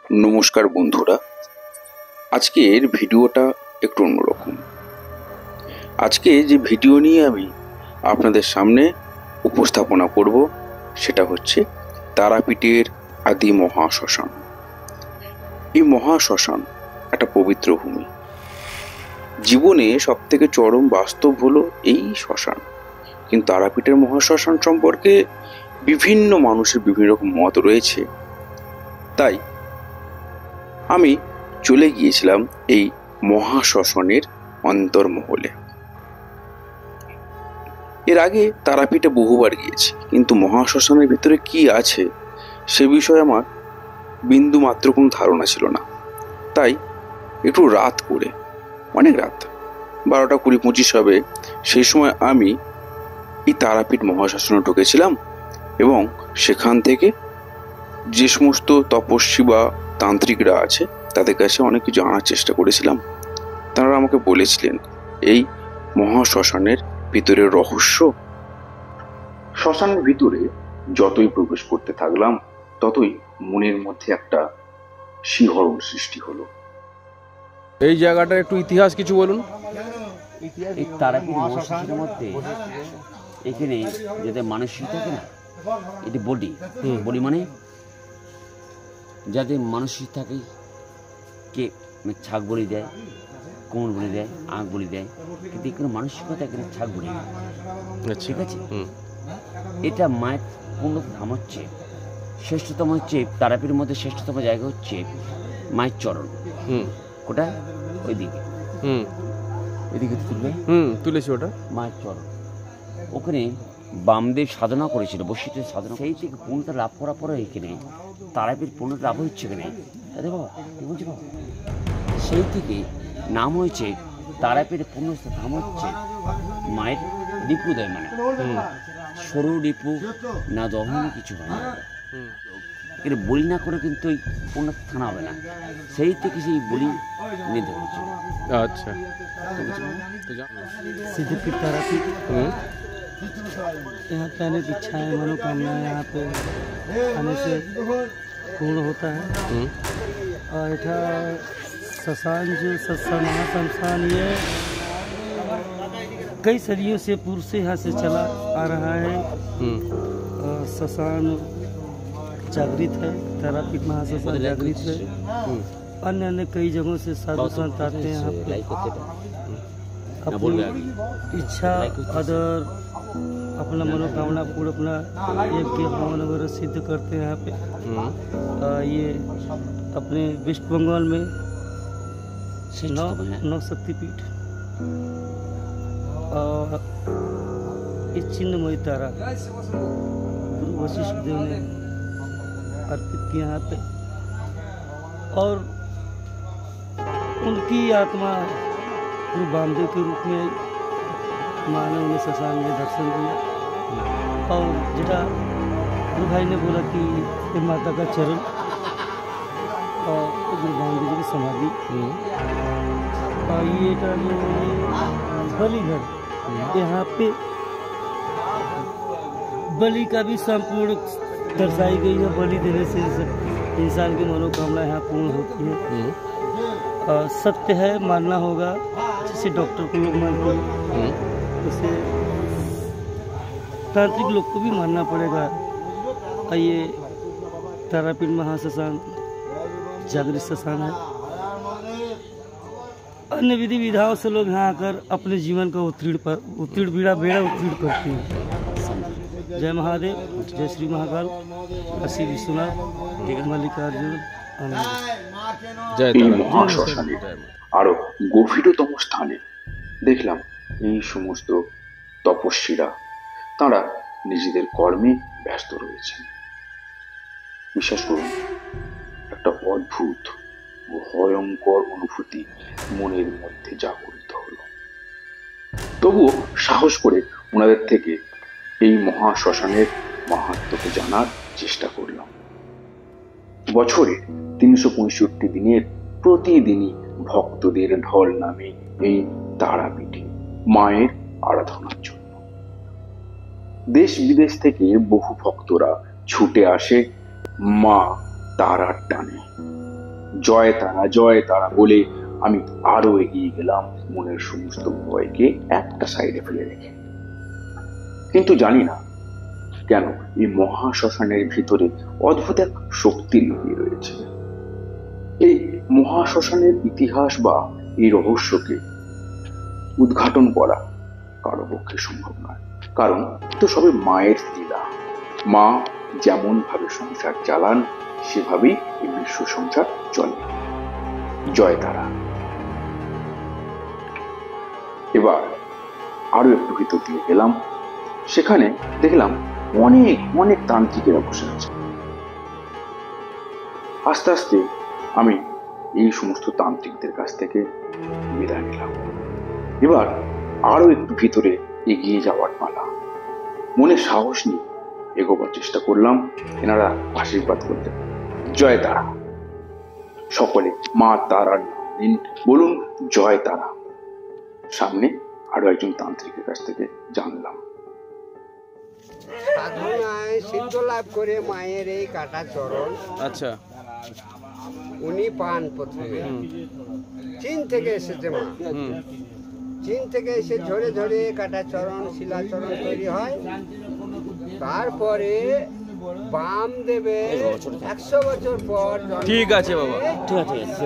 নমস্কার বন্ধুরা, আজকের ভিডিওটা একটু অন্যরকম। আজকে যে ভিডিও নিয়ে আমি আপনাদের সামনে উপস্থাপনা করব সেটা হচ্ছে তারাপীঠের আদি মহাশ্মশান। এই মহাশ্মশান একটা পবিত্র ভূমি। জীবনে সবথেকে চরম বাস্তব হলো এই শ্মশান। কিন্তু তারাপীঠের মহাশ্মশান সম্পর্কে বিভিন্ন মানুষের বিভিন্ন রকম মত রয়েছে। তাই আমি চলে গিয়েছিলাম এই মহাশ্মশানের অন্তর্মহলে। এর আগে তারাপীঠে বহুবার গিয়েছি, কিন্তু মহাশ্মশানের ভিতরে কি আছে সে বিষয়ে আমার বিন্দু মাত্র কোনো ধারণা ছিল না। তাই একটু রাত করে, অনেক রাত, 12টা 20-25 হবে, সেই সময় আমি এই তারাপীঠ মহাশ্মশানে ঢুকেছিলাম এবং সেখান থেকে যে সমস্ত তপস্বী বা তান্ত্রিকরা আছে তাদের কাছে অনেক কিছু জানার চেষ্টা করেছিলাম। তারা আমাকে বলেছিলেন এই মহাশ্মশানের ভিতরের রহস্য। শ্মশানের ভিতরে যতই প্রবেশ করতে থাকলাম ততই মনের মধ্যে একটা শিহরণ সৃষ্টি হলো। এই জায়গাটার একটু ইতিহাস কিছু বলুন। এই তারাপীঠ মহাশ্মশানের মধ্যে এখানে যাদের মানসিক থাকে না, এটি বডি বডি মানে যাদের মানসিক থাকে, কে ছাগ বলি দেয়, কোমর বলি দেয়, আঁখ বলি দেয়, কিন্তু এখানে মানসিকতা এখানে ছাগ বলি দেয়। ঠিক আছে, এটা মায়ের পূর্ণধাম হচ্ছে, শ্রেষ্ঠতম হচ্ছে তারাপীঠের মধ্যে শ্রেষ্ঠতম জায়গা হচ্ছে মায়ের চরণ। ওটা ওইদিকে এদিকে তুলবে, তুলেছি ওটা মায়ের চরণ। ওখানে বামদেব সাধনা করেছিল, বসিতে সাধনা, সেই থেকে পূর্ণতা লাভ করার পরে এখানে তারাপীঠ পূর্ণতা লাভ হচ্ছে এখানে। আরে বাবা কি বলছি বাবা, সেই থেকে নাম হয়েছে তারাপীঠের পূর্ণতা ধাম হচ্ছে মায়ের রিপুদয়, মানে সরু রিপু না দহনে কিছু হয় না। এখানে বলি না করে কিন্তু ওই পূর্ণ থানা হবে না, সেই থেকে সেই বলি নিতে হয়েছে। আচ্ছা, सिद्धपीठ तारापीठ, यहाँ पे अनेक इच्छाएं मनोकामनाएं यहाँ पे आने से पूर्ण होता है। और इठा शमशान जो महाश्मशान ये कई सदियों से पूर्व से यहाँ से चला आ रहा है। शमशान जागृत है, तारापीठ महाश्मशान जागृत है। अन्य अन्य कई जगहों से साधु संत आते हैं यहाँ पे अपनी इच्छा अदर अपना मनोकामना पूर्ण अपना यज्ञ हवन वगैरह सिद्ध करते हैं यहाँ पे। ये अपने वेस्ट बंगाल में 9 शक्तिपीठ और ये चिन्मयी तारा गुरु वशिष्ठ देव ने अर्पित किया यहाँ पे। और उनकी आत्मा गुरु बामदेव के रूप में माँ ने उन्हें शमशान में दर्शन दिया। और जेठा गुरु भाई ने बोला कि ये माता का चरण और गुरु बामदेव जी की समाधि। और ये जो बलिघर, यहाँ पे बलि का भी संपूर्ण दर्शाई गई है। बलि देने से इंसान की मनोकामना यहाँ पूर्ण होती है। सत्य है, मानना होगा, जैसे डॉक्टर को लोग मानते हैं वैसे तांत्रिक लोग को भी मानना पड़ेगा। ये तारापीठ महाश्मशान जागृत श्मशान है। अन्य विधि विधाओं से लोग यहाँ आकर अपने जीवन का उत्तीर्ण बेड़ा करते हैं। जय महादेव, जय श्री महाकाल, काशी विश्वनाथ, मल्लिकार्जुन। এই মহাশ্মশানের আরো গভীরতম স্থানে দেখলাম এই সমস্ত তপস্বীরা, তারা নিজেদের কর্মে ব্যস্ত রয়েছেন। বিশ্বাস করুন, একটা অদ্ভুত ও ভয়ঙ্কর অনুভূতি মনের মধ্যে জাগরিত হলো। তবুও সাহস করে ওনাদের থেকে এই মহাশ্মশানের মাহাত্ম্যকে জানার চেষ্টা করলাম। বছরে 365 দিনের প্রতিদিনই ভক্তদের ঢল নামে এই তারাপীঠে মায়ের আরাধনার জন্য। দেশ বিদেশ থেকে বহু ভক্তরা ছুটে আসে মা তারার টানে। জয় তারা বলে আমি আরো এগিয়ে গেলাম, মনের সমস্ত ভয়কে একটা সাইডে ফেলে রেখে। কিন্তু জানি না কেন এই মহাশ্মশানের ভিতরে অদ্ভুত এক শক্তি লুকিয়ে রয়েছে। এই মহাশ্মশানের ইতিহাস বা এই রহস্যকে উদ্ঘাটন করা কারো পক্ষে সম্ভব নয়, কারণ তো সবে মায়ের লীলা। মা যেমন ভাবে সংসার চালান সেভাবেই এই বিশ্ব সংসার চলে। জয় তারা। এবার আরো একটু ভিতর দিয়ে গেলাম, সেখানে দেখলাম অনেক অনেক তান্ত্রিকেরা বসে আছে। আস্তে আস্তে আমি এই সমস্ত তান্ত্রিকদের কাছ থেকে বিদায় নিলাম। এবার আরো একটু ভিতরে এগিয়ে যাওয়ার পালা। মনে সাহস নিয়ে এগোবার চেষ্টা করলাম। এনারা আশীর্বাদ করতেন, জয় তারা। সকলে মা তারার নাম নিন, বলুন জয় তারা। সামনে আরো একজন তান্ত্রিকের কাছ থেকে জানলাম। সাধনায় সিদ্ধ লাভ করে মায়ের এই কাটা চরণ আচ্ছা, উনি পান প্রথমে। চীন থেকে এসেছে মা, চীন থেকে এসে ঝরে ঝরে কাটা চরণ শিলাচরণ তৈরি হয়। তারপরে বামদেবের 100 বছর পর ঠিক আছে বাবা। ঠিক আছে।